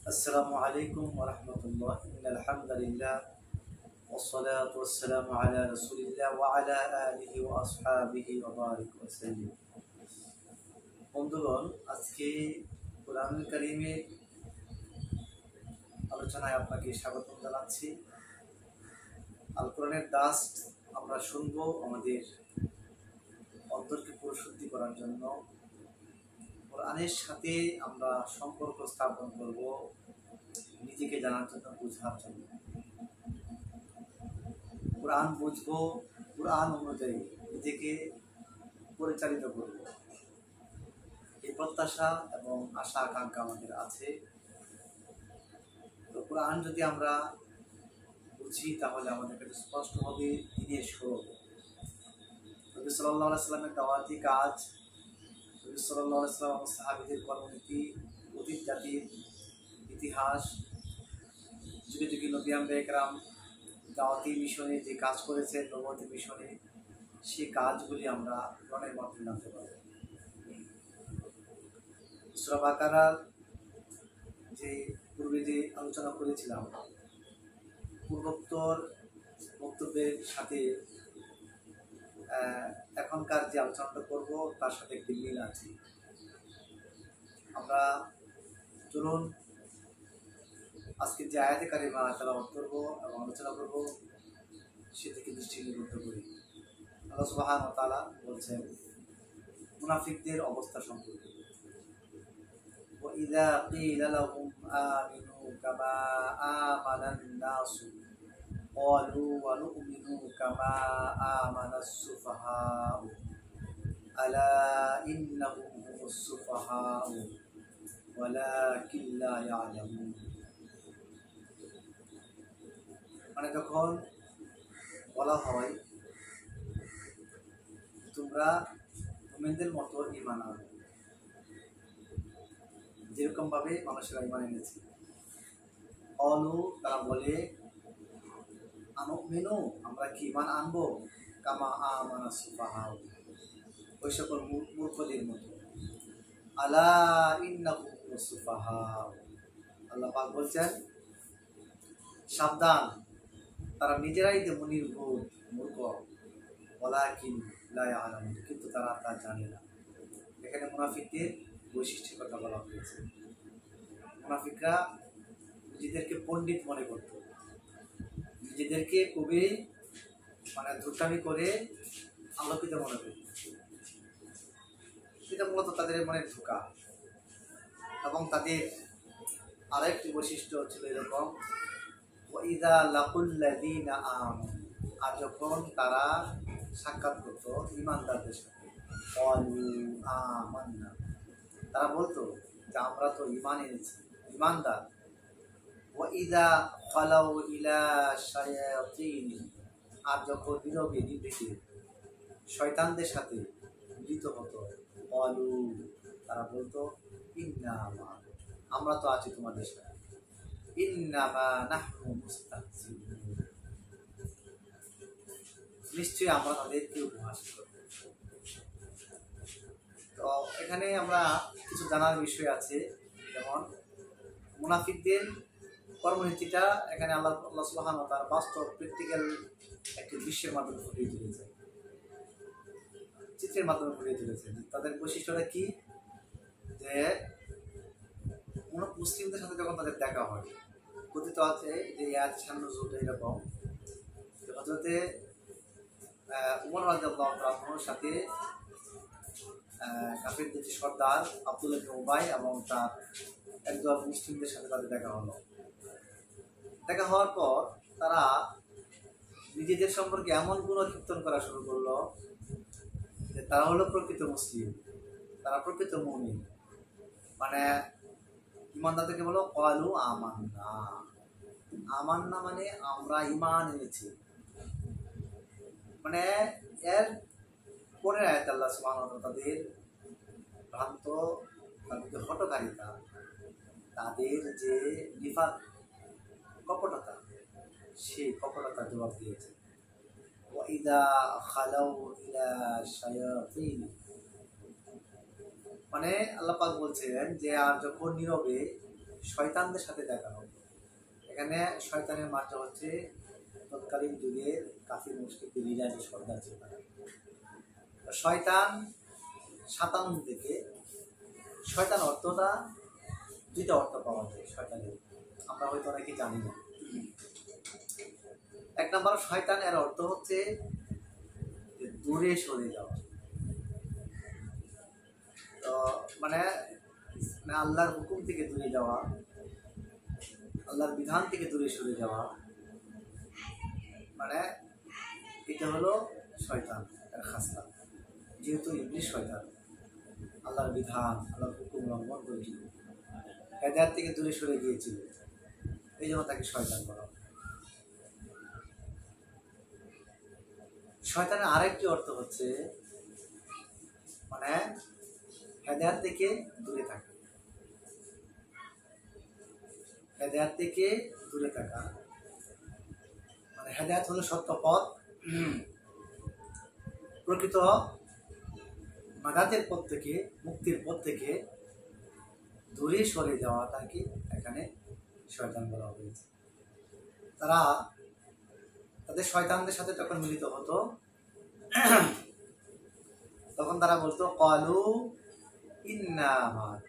السلام عليكم ورحمة الله إن الحمد لله والصلاة والسلام على رسول الله وعلى آله وأصحابه وبارك وسلم বন্ধুগণ আজকে কোরআনুল কারীমের আলোচনায় আপনাকে স্বাগত জানাচ্ছি। আল কোরআনের দাস আমরা শুনবো আমাদের অন্তরকে পরিশুদ্ধি করার জন্য। কোরআনের সাথে আমরা সম্পর্ক স্থাপন করব নিজেকে জানার জন্য, বোঝার জন্য। কোরআন বুঝবো, কোরআন অনুযায়ী নিজেকে পরিচালিত করব, এই প্রত্যাশা এবং আশা আকাঙ্ক্ষা আমাদের আছে। তো কোরআন যদি আমরা বুঝি তাহলে আমাদের কাছে স্পষ্ট হবে দিনের স্বরূপ। নবী সাল্লাল্লাহু আলাইহি ওয়াসাল্লামের দাওয়াতি কাজ, নবী সাল্লাল্লাহু আলাইহি ওয়াসাল্লাম সাহাবীদের কর্মনীতি, অতীত জাতির ইতিহাস, যুগে যুগে নবী আম্বিয়া কেরাম দাওয়াতি মিশনে যে কাজ করেছেন, নবুয়তি মিশনে, সেই কাজগুলি আমরা কোরআনের মাধ্যমে জানতে পারব। সূরা বাকারার যে পূর্বে যে আলোচনা করেছিলাম, পূর্বোত্তর বক্তব্যের সাথে এখনকার যে আলোচনাটা করব তার সাথে একটি মিল আছে। আমরা চলুন আজকে যে আয়াতে কারিমা তেলাওয়াত করব এবং আলোচনা করব সেদিকে দৃষ্টি নিবদ্ধ করি। আল্লাহ সুবহানাহু ওয়া তাআলা বলছেন মুনাফিকদের অবস্থা সম্পর্কে, وَإِذَا قِيلَ لَهُمْ آمِنُوا كَمَا آمَنَ النَّاسُ قَالُوا وَنُؤْمِنُ كَمَا آمَنَ السُّفَهَاءُ أَلَا إِنَّهُمْ هُمُ السُّفَهَاءُ وَلَكِنْ لَا يَعْلَمُونَ। মানে যখন বলা হয় তোমরা মুমিনদের মতো ঈমান আনো, যেরকম ভাবে মানুষেরা ঈমান এনেছে, অলু তারা বলে আনুমিনু আমরা কি ঈমান আনবো কামা আমানা সুফাহাউ ওই সকল মূর্খদের মতো। আলা ইন্নাহুম হুমুস সুফাহাউ, আল্লাহ পাক বলছেন সাবধান, তারা নিজেরাই যে নির্ভুল মূর্খ, ওয়ালাকিন লা ইয়ালামুন, কিন্তু তারা তা জানে না। এখানে মুনাফিকদের বৈশিষ্ট্যের কথা বলা হয়েছে। মুনাফিকরা নিজেদেরকে পণ্ডিত মনে করত, নিজেদেরকে খুবই ধূর্তামি করে আলোকিত মনে করত। এটা মূলত তাদের মনের ধোঁকা। এবং তাদের আরেকটি বৈশিষ্ট্য ছিল এরকম, ওয়াইদা লাকুল্লাযীনা আমানু, আর যখন তারা সাক্ষাৎ করত ঈমানদারদের সাথে, ক্বালু আমান্না, তারা বলতো যে আমরা তো ঈমান এনেছি, ঈমানদার। ওয়াইদা খালাউ ইলা শায়াতিন, আর যখন নীরবে নিভৃতে শয়তানদের সাথে মিলিত হতো, ক্বালু, তারা বলতো ইন্নামা, আমরা তো আছি তোমাদের সাথে, ইন্নামা নাহনু মুস্তাহজিউন, নিশ্চয়ই আমরা তাদেরকে উপহাস করব। তো এখানে আমরা কিছু জানার বিষয় আছে, যেমন মুনাফিকদের কর্মনীতিটা এখানে আল্লাহ সুবহানাহু ওয়া তাআলা বাস্তব প্র্যাকটিক্যাল একটি দৃশ্যের মাধ্যমে ফুটিয়ে তুলেছে, চিত্রের মাধ্যমে ফুটিয়ে তুলেছে। তাদের বৈশিষ্ট্যটা কি, যে মুসলিমদের সাথে যখন তাদের দেখা হয়, কথিত আছে যে ইয়াদ শানুজুল এরকম, হযরতে উমর রাদিয়াল্লাহু তাআলার সাথে কাফিরদের যে সর্দার আব্দুল্লাহ ইবনে উবাই এবং তার একদল মুসলিমদের সাথে তাদের দেখা হলো। দেখা হওয়ার পর তারা নিজেদের সম্পর্কে এমন গুণকীর্তন করা শুরু করলো যে তারা হলো প্রকৃত মুসলিম, তারা প্রকৃত মুমিন। মানে ঈমানদারদেরকে বলো ক্বালু আমান্না, আমান্না মানে আমরা ঈমান এনেছি। মানে এর পরের আয়াতে আল্লাহ সুবহানাহু ওয়া তাআলা তাদের ভ্রান্ত, তাদের হঠকারিতা, তাদের যে নিফাক, কপটতা, সেই কপটতার জবাব দিয়েছে। ওয়াইদা খালাউ ইলা শায়াতিন, মানে আল্লাহ পাক বলছেন যে আর যখন নীরবে শয়তানদের সাথে দেখা হবে। এখানে শয়তানের মাত্রা হচ্ছে তৎকালীন যুগের কাফির মুশরিকদের লিডারের সর্দার ছিল। শয়তান 57 থেকে শয়তান অর্থটা দুইটা অর্থ পাওয়া যায় শয়তানের, আমরা হয়তো অনেকে জানি না। এক নম্বর শয়তান এর অর্থ হচ্ছে দূরে সরে যাওয়া, তো মানে আল্লাহর হুকুম থেকে দূরে যাওয়া, আল্লাহর বিধান থেকে দূরে সরে যাওয়া, মানে এটা হলো শয়তান এর খাসলা। যেহেতু ইবলিস শয়তান আল্লাহর বিধান আল্লাহর হুকুম লঙ্ঘন করেছিল, হেদায়েত থেকে দূরে সরে গিয়েছিল, এই জন্য তাকে শয়তান বলা। শয়তানের আরেকটি অর্থ হচ্ছে মানে হেদায়েত থেকে দূরে থাকা, হেদায়েত থেকে দূরে থাকা মানে হেদায়েত হলো সত্য পথ, প্রকৃত নাজাতের পথ থেকে, মুক্তির পথ থেকে দূরে সরে যাওয়া তাকে এখানে শয়তান বলা হয়েছে। তারা তাদের শয়তানদের সাথে যখন মিলিত হতো তখন তারা বলতো ক্বালু ইন্না মা'াক,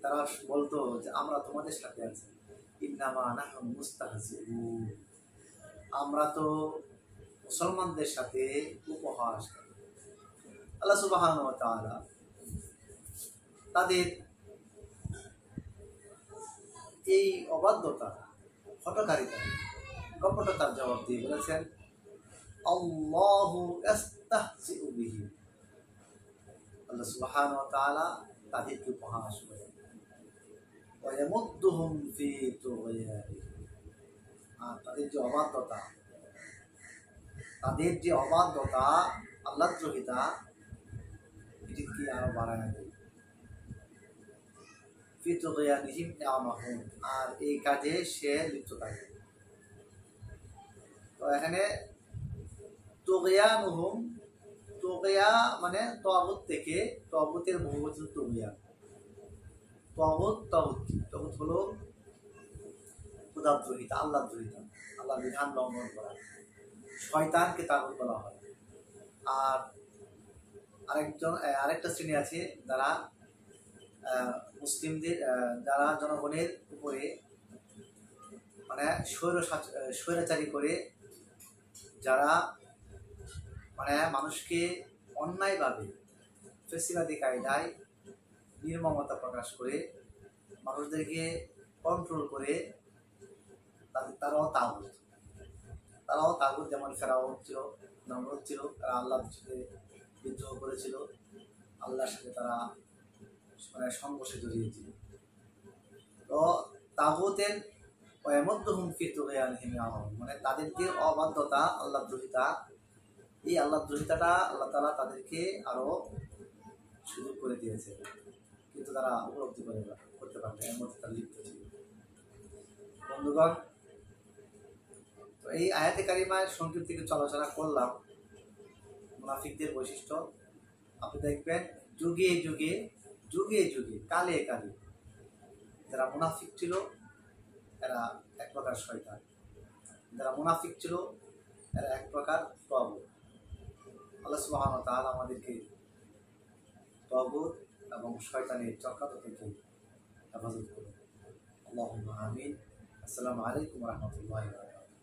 তারা বলতো যে আমরা তোমাদের সাথে আছি, ইন্নামা নাহনু মুস্তাহজিউন, আমরা তো মুসলমানদের সাথে উপহাস করি। আল্লাহ সুবহানাহু ওয়া তাআলা তাদের এই অবাধ্যতা, হঠকারিতা, কপটতার জবাব দিয়ে বলেছেন আল্লাহু ইস্তাহজিউ বিহিম, আল্লাহ সুবহানাহু ওয়া তাআলা তাদেরকে উপহাস করেন। ওয়া ইয়ামুদ্দুহুম ফি তুগয়ানিহিম, আর তাদের যে অবাধ্যতা, আল্লাহদ্রোহিতা, এটিকে আরো বাড়ায় দেয়। ফি তুগয়ানিহিম ইয়ামাহুন, আর এই কাজে সে লিপ্ত থাকে। তো এখানে তুগয়ানুহুম, তুগয়া মানে তাগুত থেকে, তাগুতের বহুবচন তুগয়া। তাগুত হলো খোদাদ্রোহিতা, আল্লাহদ্রোহিতা, আল্লাহর বিধান লঙ্ঘন করা, শয়তানকে তাগুত বলা হয়। আর আরেকটা শ্রেণী আছে যারা মুসলিমদের, যারা জনগণের উপরে মানে স্বৈরাচারী করে, যারা মানে মানুষকে অন্যায়ভাবে ফেসিবাদী কায়দায় নির্মমতা প্রকাশ করে মানুষদেরকে কন্ট্রোল করে, তারাও তাগুত। যেমন ফেরাউন ছিল, নমরুদ ছিল, তারা আল্লাহর সাথে বিদ্রোহ করেছিল, আল্লাহর সাথে তারা মানে সংঘর্ষে জড়িয়েছিল। তো তাগুতের ওয়ামুদ্দুহুম ফি তুগয়ানিহিম ইয়ামাহুন, মানে তাদের যে অবাধ্যতা, আল্লাহদ্রোহিতা, এই আল্লাহদ্রোহিতাটা আল্লাহ তাআলা তাদেরকে আরো সুযোগ করে দিয়েছে, কিন্তু তারা উপলব্ধি করতে পারবে, এর মধ্যে তারা লিপ্ত ছিল। বন্ধুগণ, তো এই আয়াতে কারিমার সংক্ষিপ্ত কিছু আলোচনা করলাম মুনাফিকদের বৈশিষ্ট্য। আপনি দেখবেন যুগে যুগে কালে কালে যারা মুনাফিক ছিল এরা এক প্রকার শয়তান, যারা মুনাফিক ছিল এরা এক প্রকার তাগুত। আল্লাহ সুবহানাহু ওয়া তাআলা আমাদেরকে তাগুত এবং শয়তানের চক্রান্ত থেকে হেফাজত করুন। আল্লাহুম্মা আমিন। আসসালামু আলাইকুম ওয়া রাহমাতুল্লাহি ওয়া বারাকাতুহু।